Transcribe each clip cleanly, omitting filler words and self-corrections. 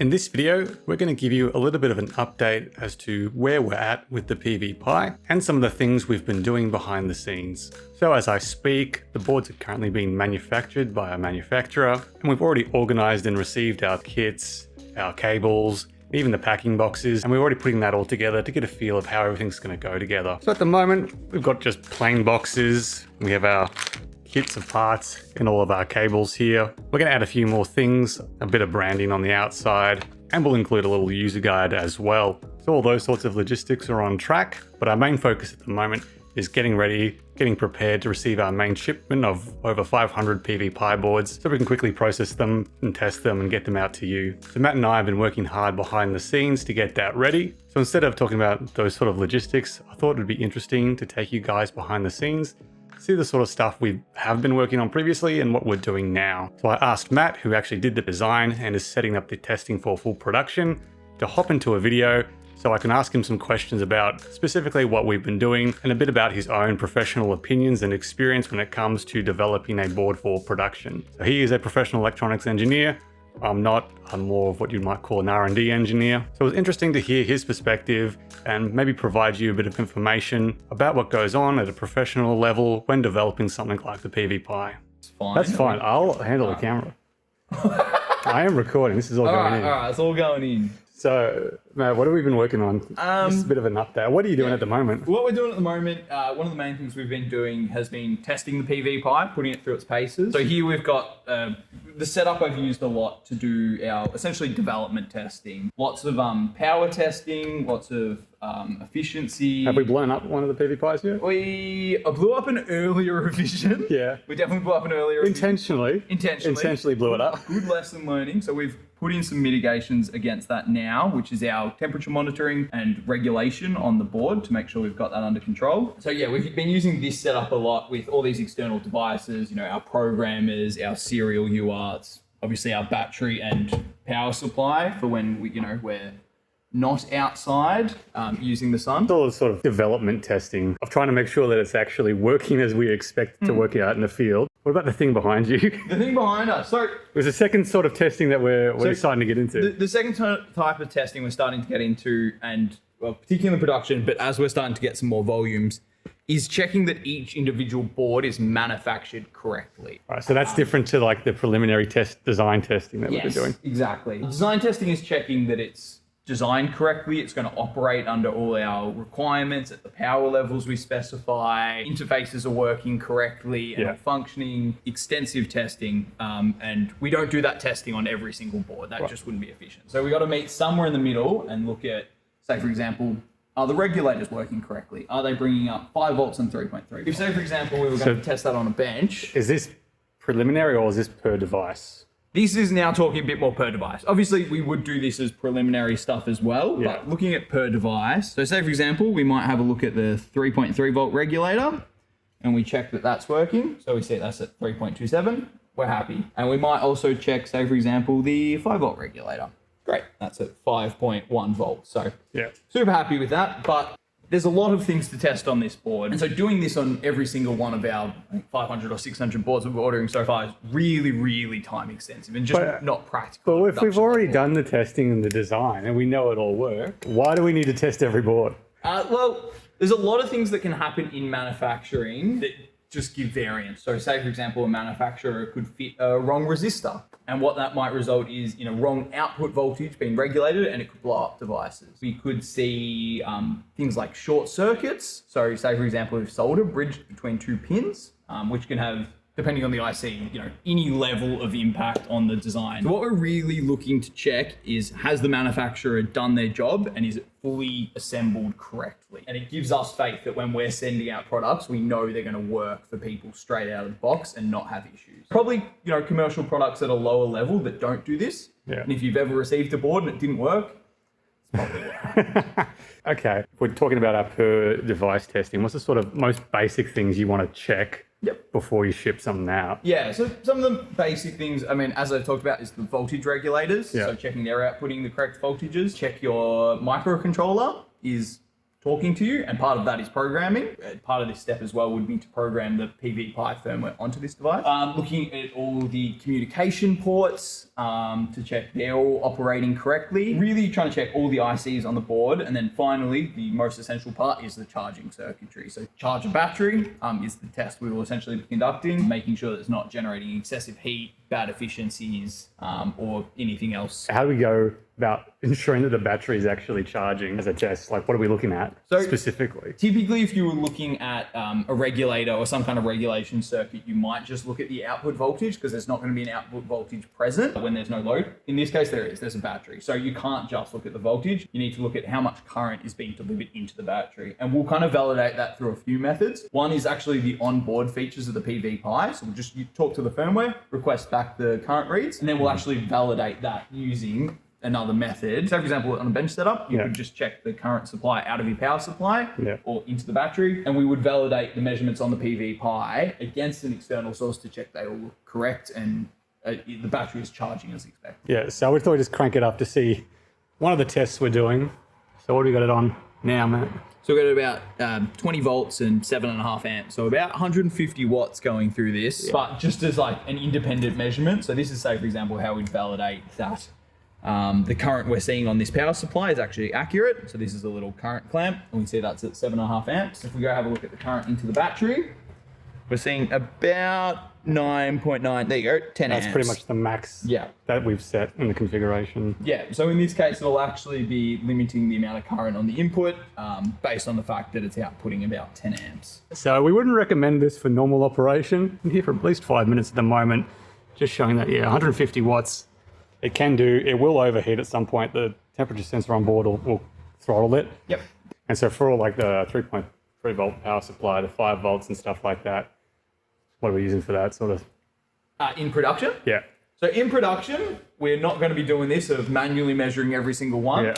In this video, we're going to give you a little bit of an update as to where we're at with the PV Pi and some of the things we've been doing behind the scenes. So as I speak, the boards are currently being manufactured by our manufacturer, and we've already organized and received our kits, our cables, even the packing boxes, and we're already putting that all together to get a feel of how everything's going to go together. So at the moment, we've got just plain boxes. We have our kits of parts and all of our cables here. We're going to add a few more things, a bit of branding on the outside, and we'll include a little user guide as well. So all those sorts of logistics are on track, but our main focus at the moment is getting ready, getting prepared to receive our main shipment of over 500 PV Pi boards so we can quickly process them and test them and get them out to you. So Matt and I have been working hard behind the scenes to get that ready. So instead of talking about those sort of logistics, I thought it'd be interesting to take you guys behind the scenes, see the sort of stuff we have been working on previously and what we're doing now. So I asked Matt, who actually did the design and is setting up the testing for full production, to hop into a video so I can ask him some questions about specifically what we've been doing and a bit about his own professional opinions and experience when it comes to developing a board for production. So he is a professional electronics engineer. I'm not. I'm more of what you might call an R&D engineer. So it was interesting to hear his perspective and maybe provide you a bit of information about what goes on at a professional level when developing something like the PV Pi. It's fine. That's fine. I'll handle the camera. I am recording. This is all going in. All right, it's all going in. So, Matt, what have we been working on? Just a bit of an update. What are you doing at the moment? What we're doing at the moment, one of the main things we've been doing has been testing the PV Pi, putting it through its paces. So here we've got the setup I've used a lot to do our essentially development testing. Lots of power testing, lots of efficiency. Have we blown up one of the PV Pis yet? We blew up an earlier revision. Yeah. We definitely blew up an earlier Intentionally blew it up. Good lesson learning. So we've put in some mitigations against that now, which is our temperature monitoring and regulation on the board to make sure we've got that under control. So yeah, we've been using this setup a lot with all these external devices, you know, our programmers, our serial UARTs, obviously our battery and power supply for when we, we're not outside using the sun. It's all the sort of development testing of trying to make sure that it's actually working as we expect it to work out in the field. What about the thing behind you? The thing behind us. So there's a second sort of testing that we're starting to get into. The second type of testing we're starting to get into, and well, particularly in production, but as we're starting to get some more volumes, is checking that each individual board is manufactured correctly. Right, so that's different to like the preliminary design testing that we've been doing. Exactly. Design testing is checking that it's designed correctly, it's going to operate under all our requirements at the power levels we specify, interfaces are working correctly and are functioning, extensive testing, and we don't do that testing on every single board. That just wouldn't be efficient. So we got to meet somewhere in the middle and look at, say for example, are the regulators working correctly? Are they bringing up 5 volts and 3.3? If say for example we were going to test that on a bench. Is this preliminary or is this per device? This is now talking a bit more per device. Obviously, we would do this as preliminary stuff as well, but looking at per device. So say, for example, we might have a look at the 3.3 volt regulator and we check that that's working. So we see that's at 3.27, we're happy. And we might also check, say, for example, the 5 volt regulator. Great, that's at 5.1 volts. So super happy with that, but there's a lot of things to test on this board. And so doing this on every single one of our 500 or 600 boards we're ordering so far is really, really time extensive and just not practical. But if we've already done the testing and the design and we know it all works, why do we need to test every board? Well, there's a lot of things that can happen in manufacturing that just give variance. So say, for example, a manufacturer could fit a wrong resistor. And what that might result is in a wrong output voltage being regulated and it could blow up devices. We could see things like short circuits. So say, for example, if solder bridged between 2 pins, which can have, depending on the IC, any level of impact on the design. So what we're really looking to check is, has the manufacturer done their job and is it fully assembled correctly? And it gives us faith that when we're sending out products, we know they're going to work for people straight out of the box and not have issues. Probably, commercial products at a lower level that don't do this. Yeah. And if you've ever received a board and it didn't work, it's probably why. Okay. If we're talking about our per device testing, what's the sort of most basic things you want to check before you ship something out? Yeah, so some of the basic things, as I talked about, is the voltage regulators. So checking they're outputting the correct voltages. Check your microcontroller is talking to you, and part of that is programming. Part of this step as well would be to program the PV Pi firmware onto this device. Looking at all the communication ports to check they're all operating correctly. Really trying to check all the ICs on the board, and then finally, the most essential part is the charging circuitry. So charge a battery is the test we will essentially be conducting, making sure that it's not generating excessive heat, bad efficiencies, or anything else. How do we go about ensuring that the battery is actually charging as a test? Like, what are we looking at specifically? Typically, if you were looking at a regulator or some kind of regulation circuit, you might just look at the output voltage because there's not going to be an output voltage present when there's no load. In this case, there's a battery. So you can't just look at the voltage. You need to look at how much current is being delivered into the battery. And we'll kind of validate that through a few methods. One is actually the onboard features of the PV Pi. So you talk to the firmware, request back the current reads, and then we'll actually validate that using another method. So for example, on a bench setup, you would just check the current supply out of your power supply or into the battery, and we would validate the measurements on the PV Pi against an external source to check they all look correct and the battery is charging as expected. Yeah, so we thought we'd just crank it up to see one of the tests we're doing. So what do we got it on now, Matt? So we've got about 20 volts and 7.5 amps. So about 150 watts going through this, but just as like an independent measurement. So this is, say, for example, how we'd validate that the current we're seeing on this power supply is actually accurate. So this is a little current clamp, and we see that's at 7.5 amps. If we go have a look at the current into the battery, we're seeing about 9.9, there you go, 10 amps. That's pretty much the max that we've set in the configuration. Yeah, so in this case, it'll actually be limiting the amount of current on the input based on the fact that it's outputting about 10 amps. So we wouldn't recommend this for normal operation. I'm here for at least 5 minutes at the moment, just showing that, 150 watts. It will overheat at some point. The temperature sensor on board will throttle it. Yep. And so for all like the 3.3 volt power supply, the 5 volts and stuff like that, what are we using for that sort of? In production? Yeah. So in production, we're not going to be doing this of manually measuring every single one. Yeah.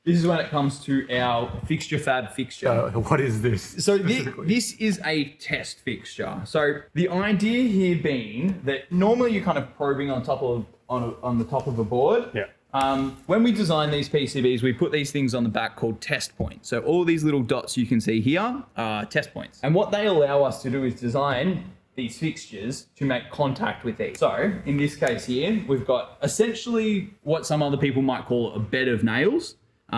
This is when it comes to our FixturFab fixture. What is this? So this is a test fixture. So the idea here being that normally you're kind of probing on the top of a board. Yeah. When we design these PCBs, we put these things on the back called test points. So all these little dots you can see here are test points. And what they allow us to do is design these fixtures to make contact with these. So in this case here, we've got essentially what some other people might call a bed of nails.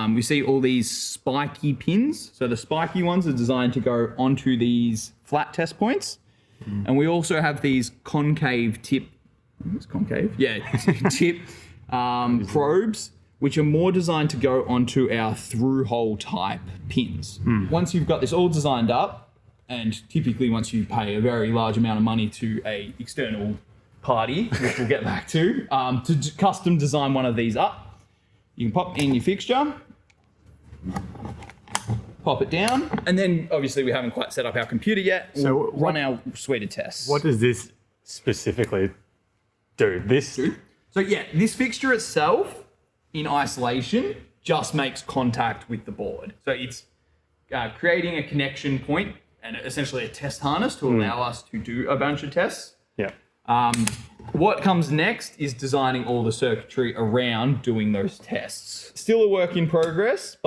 We see all these spiky pins. So the spiky ones are designed to go onto these flat test points. And we also have these concave tip, it's concave? Yeah, tip probes, which are more designed to go onto our through-hole type pins. Once you've got this all designed up, and typically once you pay a very large amount of money to a external party, which we'll get back to custom design one of these up, you can pop in your fixture, pop it down, and then obviously we haven't quite set up our computer yet. We'll run our suite of tests. What does this specifically do? So yeah, this fixture itself in isolation just makes contact with the board. So it's creating a connection point and essentially a test harness to allow us to do a bunch of tests. Yeah. What comes next is designing all the circuitry around doing those tests. Still a work in progress,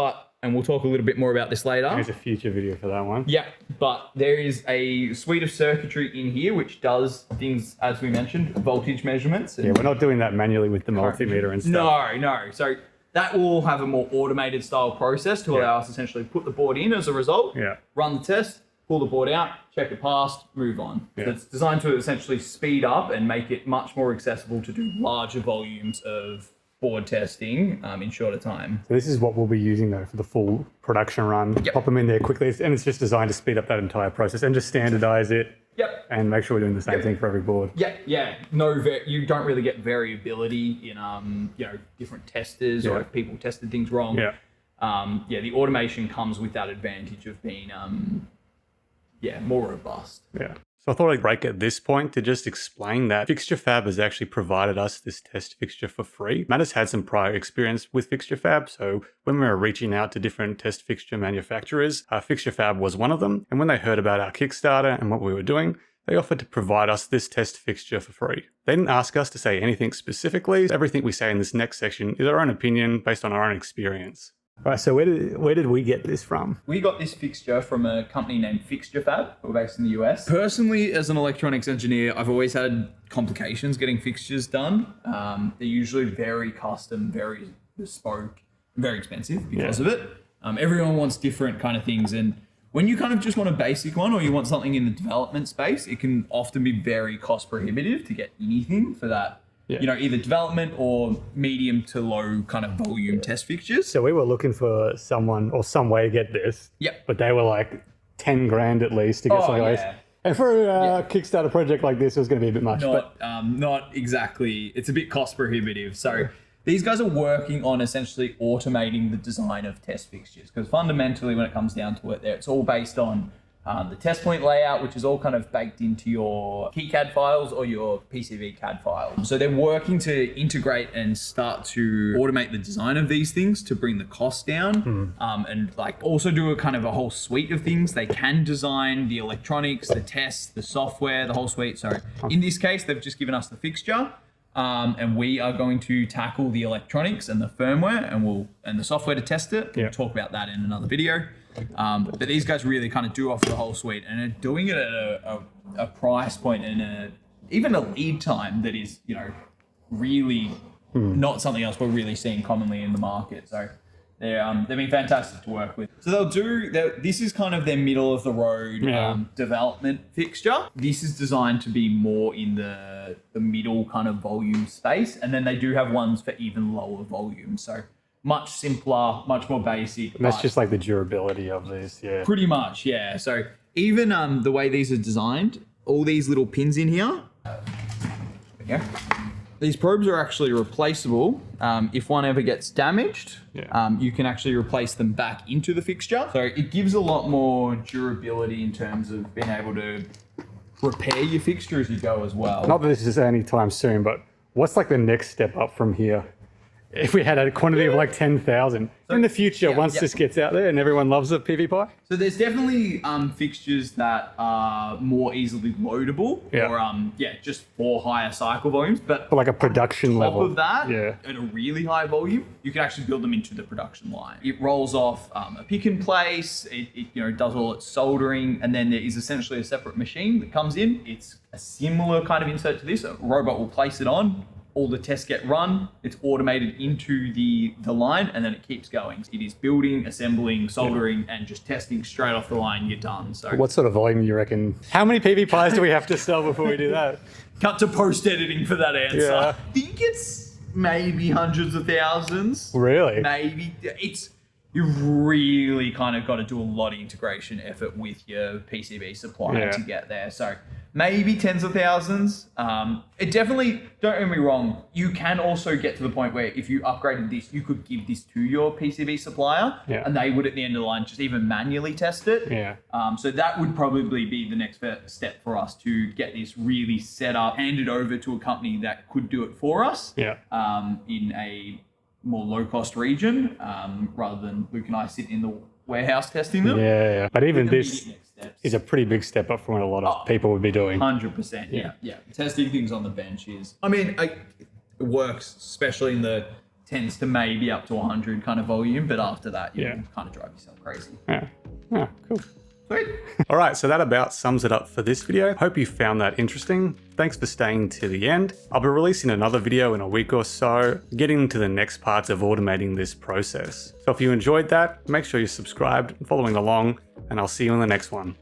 and we'll talk a little bit more about this later. There's a future video for that one. Yeah, but there is a suite of circuitry in here which does things, as we mentioned, voltage measurements. Yeah, we're not doing that manually with the multimeter and stuff. No. So that will have a more automated style process to allow us essentially put the board in as a result, run the test, pull the board out, check it passed, move on. Yeah. So it's designed to essentially speed up and make it much more accessible to do larger volumes of board testing in shorter time. So this is what we'll be using though for the full production run. Yep. Pop them in there quickly, and it's just designed to speed up that entire process and just standardize it. Yep. And make sure we're doing the same thing for every board. Yeah. You don't really get variability in different testers or if people tested things wrong. The automation comes with that advantage of being more robust. Yeah. So I thought I'd break at this point to just explain that FixturFab has actually provided us this test fixture for free. Matt has had some prior experience with FixturFab, so when we were reaching out to different test fixture manufacturers, FixturFab was one of them. And when they heard about our Kickstarter and what we were doing, they offered to provide us this test fixture for free. They didn't ask us to say anything specifically. Everything we say in this next section is our own opinion based on our own experience. All right, so where did we get this from? We got this fixture from a company named FixturFab, who are based in the US. Personally, as an electronics engineer, I've always had complications getting fixtures done. They're usually very custom, very bespoke, very expensive because of it. Everyone wants different kind of things, and when you kind of just want a basic one or you want something in the development space, it can often be very cost prohibitive to get anything for that. You know, either development or medium to low kind of volume test fixtures. So we were looking for someone or some way to get this. Yep. But they were like 10 grand at least to get something like this. And for a Kickstarter project like this, it was going to be a bit much. Not exactly. It's a bit cost prohibitive. So these guys are working on essentially automating the design of test fixtures, because fundamentally when it comes down to it, it's all based on the test point layout, which is all kind of baked into your KiCad files or your PCB CAD files. So they're working to integrate and start to automate the design of these things to bring the cost down, and like also do a kind of a whole suite of things. They can design the electronics, the tests, the software, the whole suite. So in this case, they've just given us the fixture. And we are going to tackle the electronics and the firmware and the software to test it. We'll talk about that in another video. But these guys really kind of do offer the whole suite, and are doing it at a price point and even a lead time that is, you know, really not something else we're really seeing commonly in the market. So they've been fantastic to work with. So this is kind of their middle of the road development fixture. This is designed to be more in the middle kind of volume space, and then they do have ones for even lower volume. So much simpler, much more basic. And that's just like the durability of this, Pretty much, yeah. So even the way these are designed, all these little pins in here, these probes are actually replaceable. If one ever gets damaged, you can actually replace them back into the fixture. So it gives a lot more durability in terms of being able to repair your fixture as you go as well. Not that this is anytime soon, but what's like the next step up from here? If we had a quantity of like 10,000 in the future, once this gets out there and everyone loves the PV Pi? So there's definitely fixtures that are more easily loadable or just for higher cycle volumes. But for like a production level. Of that, at a really high volume, you can actually build them into the production line. It rolls off a pick and place. It does all its soldering, and then there is essentially a separate machine that comes in. It's a similar kind of insert to this. A robot will place it on. All the tests get run, it's automated into the line, and then it keeps going. It is building, assembling, soldering, and just testing straight off the line, you're done. So what sort of volume do you reckon? How many PV Pis do we have to sell before we do that? Cut to post-editing for that answer. I think it's maybe hundreds of thousands. Really? Maybe. You've really kind of got to do a lot of integration effort with your PCB supplier to get there. So maybe tens of thousands. It definitely, don't get me wrong, you can also get to the point where if you upgraded this, you could give this to your PCB supplier and they would at the end of the line just even manually test it. So that would probably be the next step for us to get this really set up, handed over to a company that could do it for us in a more low-cost region, rather than Luke and I sit in the warehouse testing them. But even this is a pretty big step up from what a lot of people would be doing. 100%, Testing things on the bench is, it works, especially in the tends to maybe up to 100 kind of volume, but after that, you kind of drive yourself crazy. Cool. Sweet. All right, so that about sums it up for this video. Hope you found that interesting. Thanks for staying to the end. I'll be releasing another video in a week or so, getting into the next parts of automating this process. So if you enjoyed that, make sure you're subscribed and following along, and I'll see you in the next one.